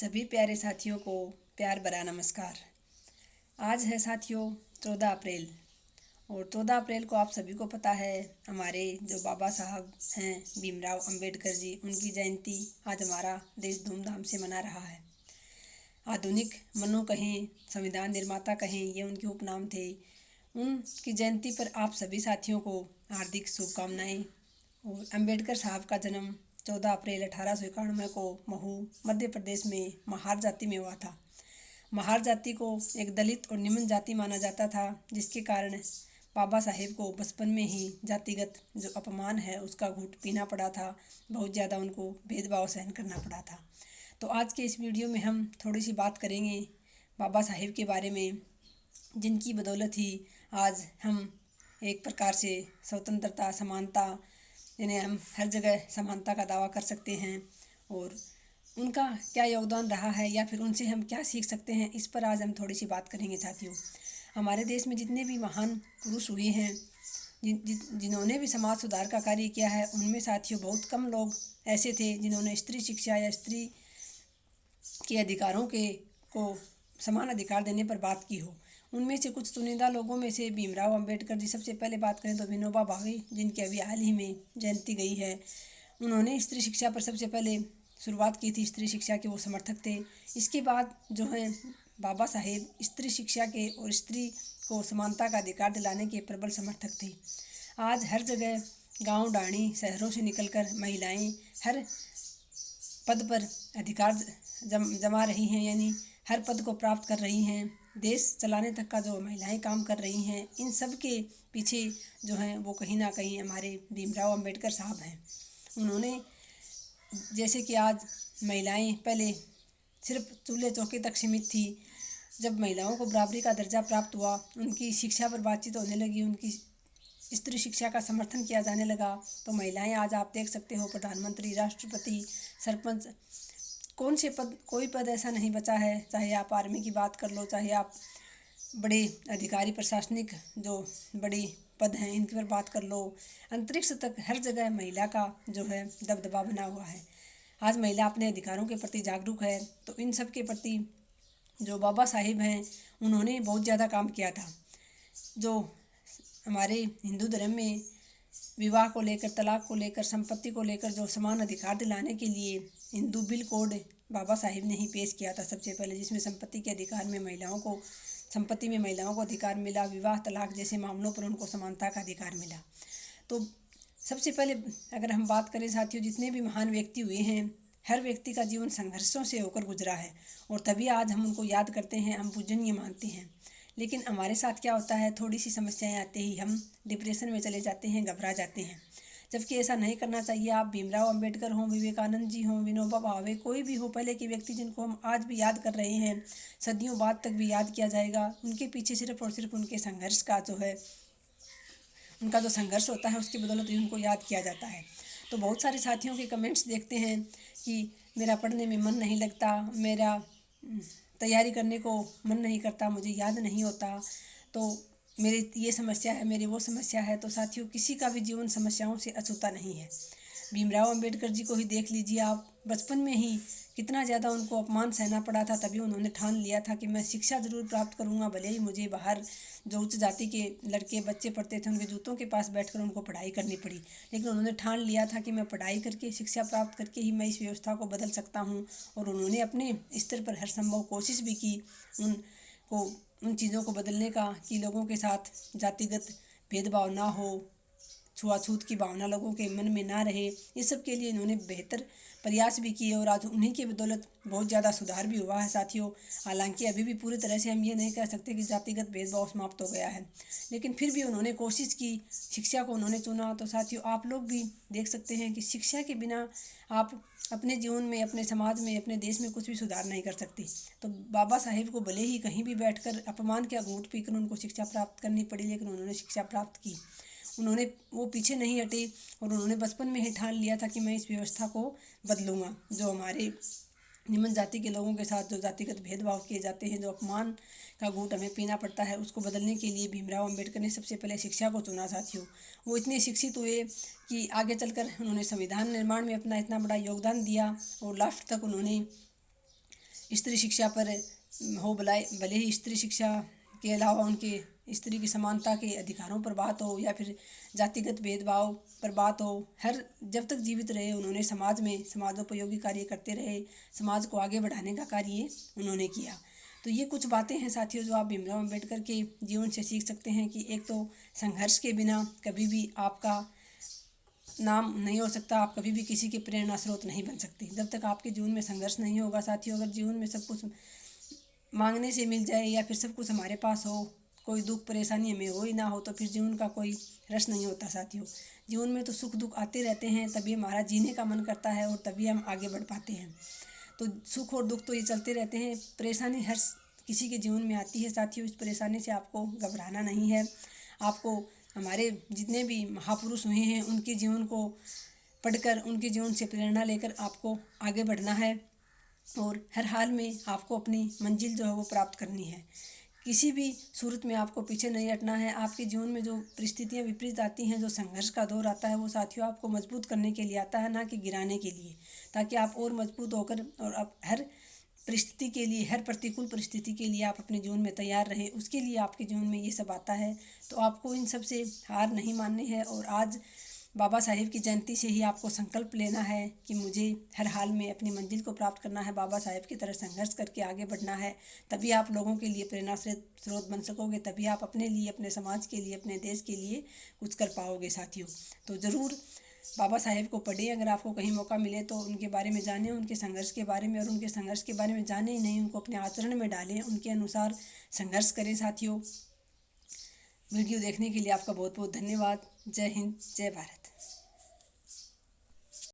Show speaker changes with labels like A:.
A: सभी प्यारे साथियों को प्यार भरा नमस्कार। आज है साथियों 14 अप्रैल और 14 अप्रैल को आप सभी को पता है हमारे जो बाबा साहब हैं भीमराव अंबेडकर जी, उनकी जयंती आज हमारा देश धूमधाम से मना रहा है। आधुनिक मनु कहें, संविधान निर्माता कहें, ये उनके उपनाम थे। उनकी जयंती पर आप सभी साथियों को हार्दिक शुभकामनाएं। और अंबेडकर साहब का जन्म 14 अप्रैल 1891 को महू मध्य प्रदेश में महार जाति में हुआ था। महार जाति को एक दलित और निम्न जाति माना जाता था, जिसके कारण बाबा साहेब को बचपन में ही जातिगत जो अपमान है उसका घूंट पीना पड़ा था। बहुत ज़्यादा उनको भेदभाव सहन करना पड़ा था। तो आज के इस वीडियो में हम थोड़ी सी बात करेंगे बाबा साहेब के बारे में, जिनकी बदौलत ही आज हम एक प्रकार से स्वतंत्रता, समानता, जिन्हें हम हर जगह समानता का दावा कर सकते हैं, और उनका क्या योगदान रहा है या फिर उनसे हम क्या सीख सकते हैं, इस पर आज हम थोड़ी सी बात करेंगे साथियों। हमारे देश में जितने भी महान पुरुष हुए हैं, जिन्होंने भी समाज सुधार का कार्य किया है, उनमें साथियों बहुत कम लोग ऐसे थे जिन्होंने स्त्री शिक्षा या स्त्री के अधिकारों को समान अधिकार देने पर बात की हो। उनमें से कुछ चुनिंदा लोगों में से भीमराव अंबेडकर जी, सबसे पहले बात करें तो विनोबा भावे, जिनकी अभी हाल ही में जयंती गई है। उन्होंने स्त्री शिक्षा पर सबसे पहले शुरुआत की थी, स्त्री शिक्षा के वो समर्थक थे। इसके बाद जो है बाबा साहेब स्त्री शिक्षा के और स्त्री को समानता का अधिकार दिलाने के प्रबल समर्थक थे। आज हर जगह गांव डाणी शहरों से निकलकर महिलाएं हर पद पर अधिकार जमा रही हैं, यानी हर पद को प्राप्त कर रही हैं। देश चलाने तक का जो महिलाएं काम कर रही हैं, इन सब के पीछे जो हैं वो कहीं ना कहीं हमारे भीमराव अंबेडकर साहब हैं। उन्होंने जैसे कि आज महिलाएं पहले सिर्फ चूल्हे चौके तक सीमित थी, जब महिलाओं को बराबरी का दर्जा प्राप्त हुआ, उनकी शिक्षा पर बातचीत होने लगी, उनकी स्त्री शिक्षा का समर्थन किया जाने लगा, तो महिलाएं आज आप देख सकते हो प्रधानमंत्री, राष्ट्रपति, सरपंच, कौन से पद, कोई पद ऐसा नहीं बचा है। चाहे आप आर्मी की बात कर लो, चाहे आप बड़े अधिकारी प्रशासनिक जो बड़े पद हैं इनके पर बात कर लो, अंतरिक्ष तक हर जगह महिला का जो है दबदबा बना हुआ है। आज महिला अपने अधिकारों के प्रति जागरूक है। तो इन सब के प्रति जो बाबा साहिब हैं उन्होंने बहुत ज़्यादा काम किया था। जो हमारे हिंदू धर्म में विवाह को लेकर, तलाक को लेकर, संपत्ति को लेकर जो समान अधिकार दिलाने के लिए हिंदू बिल कोड बाबा साहिब ने ही पेश किया था सबसे पहले, जिसमें संपत्ति के अधिकार में महिलाओं को, संपत्ति में महिलाओं को अधिकार मिला, विवाह तलाक जैसे मामलों पर उनको समानता का अधिकार मिला। तो सबसे पहले अगर हम बात करें साथियों, जितने भी महान व्यक्ति हुए हैं, हर व्यक्ति का जीवन संघर्षों से होकर गुजरा है और तभी आज हम उनको याद करते हैं, हम पूजनीय मानते हैं। लेकिन हमारे साथ क्या होता है, थोड़ी सी समस्याएं आते ही हम डिप्रेशन में चले जाते हैं, घबरा जाते हैं, जबकि ऐसा नहीं करना चाहिए। आप भीमराव अंबेडकर हों, विवेकानंद जी हों, विनोबा भावे, कोई भी हो पहले के व्यक्ति जिनको हम आज भी याद कर रहे हैं, सदियों बाद तक भी याद किया जाएगा। उनके पीछे सिर्फ और सिर्फ उनके संघर्ष का जो है, उनका जो संघर्ष होता है उसकी बदौलत ही उनको याद किया जाता है। तो बहुत सारे साथियों के कमेंट्स देखते हैं कि मेरा पढ़ने में मन नहीं लगता, मेरा तैयारी करने को मन नहीं करता, मुझे याद नहीं होता, तो मेरी ये समस्या है, मेरी वो समस्या है। तो साथियों, किसी का भी जीवन समस्याओं से अछूता नहीं है। भीमराव अंबेडकर जी को ही देख लीजिए आप, बचपन में ही कितना ज़्यादा उनको अपमान सहना पड़ा था, तभी उन्होंने ठान लिया था कि मैं शिक्षा ज़रूर प्राप्त करूंगा, भले ही मुझे बाहर जो उच्च जाति के लड़के बच्चे पढ़ते थे उनके जूतों के पास बैठकर उनको पढ़ाई करनी पड़ी, लेकिन उन्होंने ठान लिया था कि मैं पढ़ाई करके, शिक्षा प्राप्त करके ही मैं इस व्यवस्था को बदल सकता हूँ। और उन्होंने अपने स्तर पर हर संभव कोशिश भी की उन चीज़ों को बदलने का, कि लोगों के साथ जातिगत भेदभाव ना हो, छुआछूत की भावना लोगों के मन में ना रहे। इस सब के लिए इन्होंने बेहतर प्रयास भी किए और आज उन्हीं की बदौलत बहुत ज़्यादा सुधार भी हुआ है साथियों। हालांकि अभी भी पूरी तरह से हम ये नहीं कह सकते कि जातिगत भेदभाव समाप्त हो गया है, लेकिन फिर भी उन्होंने कोशिश की, शिक्षा को उन्होंने चुना। तो साथियों, आप लोग भी देख सकते हैं कि शिक्षा के बिना आप अपने जीवन में, अपने समाज में, अपने देश में कुछ भी सुधार नहीं कर सकते। तो बाबा साहेब को भले ही कहीं भी बैठकर अपमान के घूंट पीकर उनको शिक्षा प्राप्त करनी पड़ी, लेकिन उन्होंने शिक्षा प्राप्त की। उन्होंने वो पीछे नहीं हटे और उन्होंने बचपन में ही ठान लिया था कि मैं इस व्यवस्था को बदलूंगा। जो हमारे निम्न जाति के लोगों के साथ जो जातिगत भेदभाव किए जाते हैं, जो अपमान का घूंट हमें पीना पड़ता है, उसको बदलने के लिए भीमराव अंबेडकर ने सबसे पहले शिक्षा को चुना साथियों। वो इतने शिक्षित हुए कि आगे चलकर उन्होंने संविधान निर्माण में अपना इतना बड़ा योगदान दिया और लास्ट तक उन्होंने स्त्री शिक्षा पर हो, भले ही स्त्री शिक्षा के अलावा उनके स्त्री की समानता के अधिकारों पर बात हो या फिर जातिगत भेदभाव पर बात हो, हर जब तक जीवित रहे उन्होंने समाज में समाजोपयोगी कार्य करते रहे, समाज को आगे बढ़ाने का कार्य उन्होंने किया। तो ये कुछ बातें हैं साथियों जो आप भीमराव अम्बेडकर के जीवन से सीख सकते हैं कि एक तो संघर्ष के बिना कभी भी आपका नाम नहीं हो सकता, आप कभी भी किसी के प्रेरणा स्रोत नहीं बन सकते। जब तक आपके जीवन में संघर्ष नहीं होगा साथियों, अगर जीवन में सब कुछ मांगने से मिल जाए या फिर सब कुछ हमारे पास हो, कोई दुख परेशानी हमें हो ही ना हो, तो फिर जीवन का कोई रस नहीं होता साथियों। जीवन में तो सुख दुख आते रहते हैं, तभी हमारा जीने का मन करता है और तभी हम आगे बढ़ पाते हैं। तो सुख और दुख तो ये चलते रहते हैं, परेशानी हर किसी के जीवन में आती है साथियों। इस परेशानी से आपको घबराना नहीं है। आपको हमारे जितने भी महापुरुष हुए हैं उनके जीवन को पढ़कर, उनके जीवन से प्रेरणा लेकर आपको आगे बढ़ना है और हर हाल में आपको अपनी मंजिल जो है वो प्राप्त करनी है। किसी भी सूरत में आपको पीछे नहीं हटना है। आपके जीवन में जो परिस्थितियां विपरीत आती हैं, जो संघर्ष का दौर आता है, वो साथियों आपको मजबूत करने के लिए आता है, ना कि गिराने के लिए, ताकि आप और मजबूत होकर और आप हर परिस्थिति के लिए, हर प्रतिकूल परिस्थिति के लिए आप अपने जीवन में तैयार रहें। उसके लिए आपके जीवन में ये सब आता है। तो आपको इन सब से हार नहीं माननी है और आज बाबा साहेब की जयंती से ही आपको संकल्प लेना है कि मुझे हर हाल में अपनी मंजिल को प्राप्त करना है, बाबा साहेब की तरह संघर्ष करके आगे बढ़ना है। तभी आप लोगों के लिए प्रेरणा स्रोत बन सकोगे, तभी आप अपने लिए, अपने समाज के लिए, अपने देश के लिए कुछ कर पाओगे साथियों। तो ज़रूर बाबा साहेब को पढ़ें, अगर आपको कहीं मौका मिले तो उनके बारे में जानें, उनके संघर्ष के बारे में, और उनके संघर्ष के बारे में जाने ही नहीं, उनको अपने आचरण में डालें, उनके अनुसार संघर्ष करें साथियों। वीडियो देखने के लिए आपका बहुत बहुत धन्यवाद। जय हिंद, जय भारत।